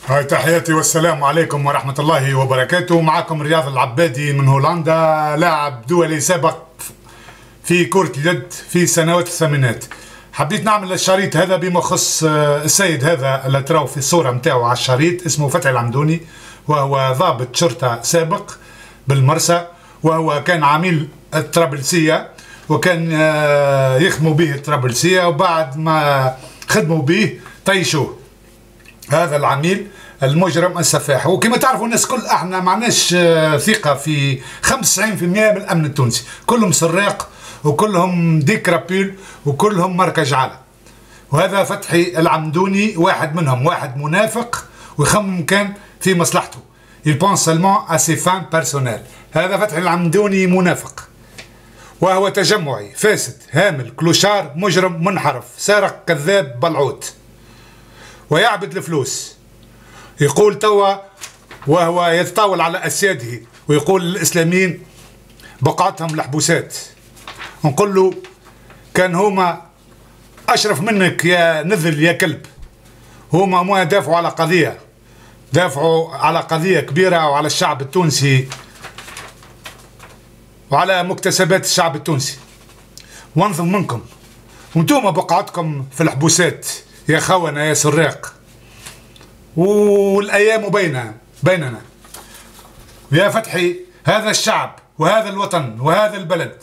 هاي تحياتي والسلام عليكم ورحمة الله وبركاته. معكم رياض العبادي من هولندا، لاعب دولي سابق في كرة اليد في سنوات الثمانينات. حبيت نعمل الشريط هذا بما يخص السيد هذا اللي تراو في الصورة متاعه على الشريط، اسمه فتحي العمدوني، وهو ضابط شرطة سابق بالمرسى، وهو كان عميل الطرابلسية وكان يخدموا به الطرابلسية، وبعد ما خدموا به طيشوه. هذا العميل المجرم السفاح، وكما تعرفوا الناس كل احنا ما عندناش ثقه في 95% من الامن التونسي، كلهم سراق وكلهم ديكرابيل وكلهم ماركه جعله. وهذا فتحي العمدوني واحد منهم، واحد منافق ويخمم كان في مصلحته. il pense seulement à ses fins personnelles. هذا فتحي العمدوني منافق، وهو تجمعي فاسد هامل كلوشار مجرم منحرف سارق كذاب بلعوت ويعبد الفلوس. يقول توا وهو يتطاول على أسياده ويقول للإسلاميين بقعتهم الحبوسات. نقول له كان هما أشرف منك يا نذل يا كلب، هما ما دافعوا على قضية، دافعوا على قضية كبيرة وعلى الشعب التونسي وعلى مكتسبات الشعب التونسي، وانظم منكم وانتوما بقعتكم في الحبوسات يا خونة يا سراق. والأيام بيننا يا فتحي. هذا الشعب وهذا الوطن وهذا البلد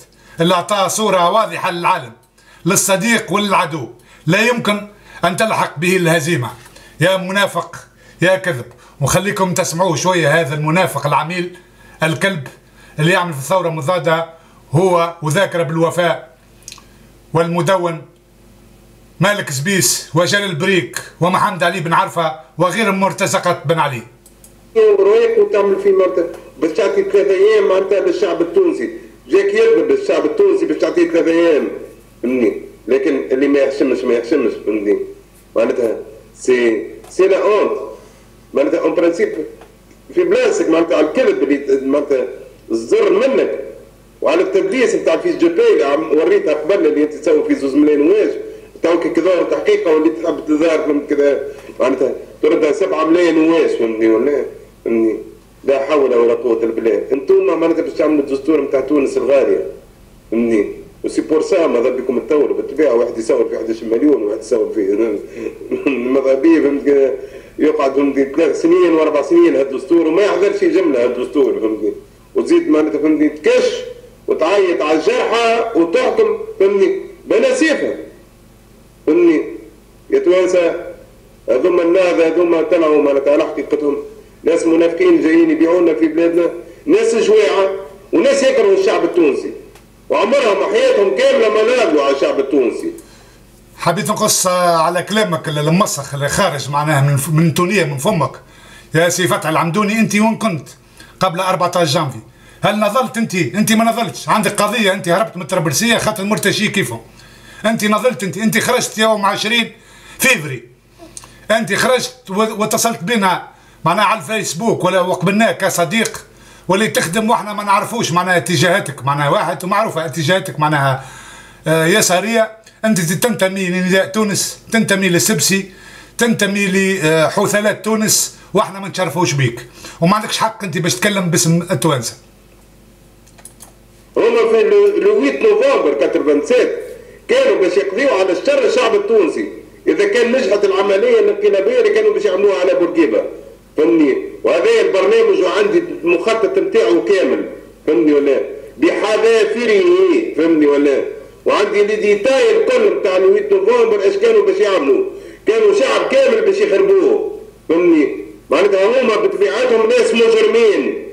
اللي أعطاه صورة واضحة للعالم، للصديق وللعدو، لا يمكن أن تلحق به الهزيمة يا منافق يا كذب. وخليكم تسمعوه شوية هذا المنافق العميل الكلب اللي يعمل في الثورة المضادة، هو وذاكرة بالوفاء والمدون مالك سبيس وجلال البريك ومحمد علي بن عرفة وغيرهم مرتزقة بن علي. رويك وتعمل في باش تعطي 3 ايام معناتها للشعب التونسي، جاك يضرب الشعب التونسي باش تعطيه 3 ايام، فهمني؟ لكن اللي ما يحشمش ما يحشمش، فهمني؟ معناتها سي لا اونت، معناتها اون برانسيب في بلاصتك معناتها على الكذب اللي معناتها الزر منك، وعلى التدليس نتاع الفيس جو باي اللي وريتها قبل اللي انت تسوي في 2 ملايين واش توك كذا تحقيقه واللي تحب تظهر فهمت كذا معناتها تردها 7 ملايين واش، فهمتني ولا؟ فهمتني؟ لا حول ولا قوة الا بالله. انتوما معناتها باش تعملوا الدستور نتاع تونس الغالية، فهمتني؟ وسي بور سا ماذا بكم تطوروا بالطبيعة، واحد يصور في 11 مليون وواحد يصور في ماذا بيه فهمتني؟ يقعد فهمتني 3 سنين و4 سنين هالدستور وما يحضرش جملة هالدستور، فهمتني؟ وتزيد معناتها فهمتني تكش وتعيط على الجرحى وتحكم فهمتني بلا سيفة، فهمتني؟ يا توانسة هذوما النهضة هذوما طلعوا معناتها على حقيقتهم ناس منافقين جايين يبيعونا في بلادنا، ناس جويعة وناس يكرهوا الشعب التونسي وعمرهم وحياتهم كاملة ما ناضلوا على الشعب التونسي. حبيت نقص على كلامك اللي المسخ اللي خارج معناها من تونية من فمك يا سي فتحي العمدوني. انت وين كنت قبل 14 جانفي؟ هل نضلت انت ما نضلتش؟ عندك قضية، انت هربت من الطرابلسية خاطر المرتشي كيفهم. انت نضلت، انت خرجت يوم 20 فيفري، انت خرجت واتصلت بنا معناها على الفيسبوك وقبلناك كصديق واللي تخدم واحنا ما نعرفوش معناها اتجاهاتك، معناها واحد ومعروفه اتجاهاتك معناها يساريه. انت تنتمي لنداء تونس، تنتمي للسبسي، تنتمي لحوثلات تونس، واحنا ما نتشرفوش بيك وما عندكش حق انت باش تتكلم باسم التوانسه. هما في لو 8 نوفمبر 87 كانوا باش يقضيوا على الشر الشعب التونسي، اذا كان نجحت العمليه الانقلابيه اللي كانوا باش يعملوها على بورقيبه، فهمني؟ وهذا البرنامج وعندي المخطط نتاعو كامل، فهمني ولا؟ بحذافيره، فهمني ولا؟ وعندي لي ديتاي الكل نتاع 8 نوفمبر ايش كانوا باش يعملوا، كانوا شعب كامل باش يخربوه، فهمني؟ معناتها هما بطبيعتهم ناس مجرمين،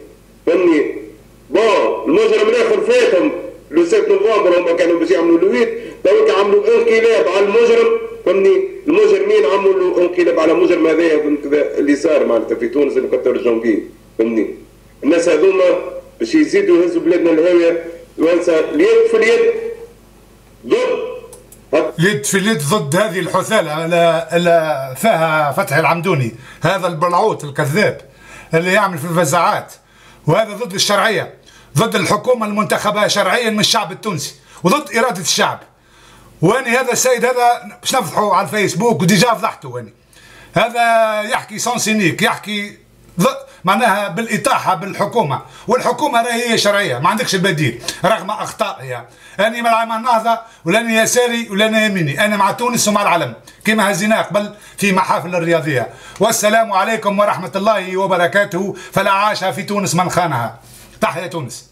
فهمني؟ بون المجرم الاخر فاتهم لو 7 نوفمبر هما كانوا باش يعملوا لويت، توك عملوا انقلاب على المجرم، فهمني؟ المجرمين عملوا انقلاب على مجرم هذايا فهمت كذا اللي صار معناتها في تونس اللي 14 جانفي، فهمني؟ الناس هذوما باش يزيدوا يهزوا بلادنا الهاويه، توانسه اليد في اليد ضد اليد في اليد ضد هذه الحثالة اللي فيها فتحي العمدوني، هذا البلعوت الكذاب اللي يعمل في الفزاعات، وهذا ضد الشرعية، ضد الحكومة المنتخبة شرعيا من الشعب التونسي وضد إرادة الشعب. واني هذا السيد هذا باش نفضحه على الفيسبوك وديجا فضحته واني هذا يحكي سونسينيك، يحكي معناها بالاطاحه بالحكومه، والحكومه راهي هي شرعيه ما عندكش البديل رغم اخطائها. اني مع النهضه ولاني يساري ولاني يميني، انا مع تونس ومع العلم كما هزيناه قبل في محافل الرياضيه. والسلام عليكم ورحمه الله وبركاته. فلا عاش في تونس من خانها. تحيا تونس.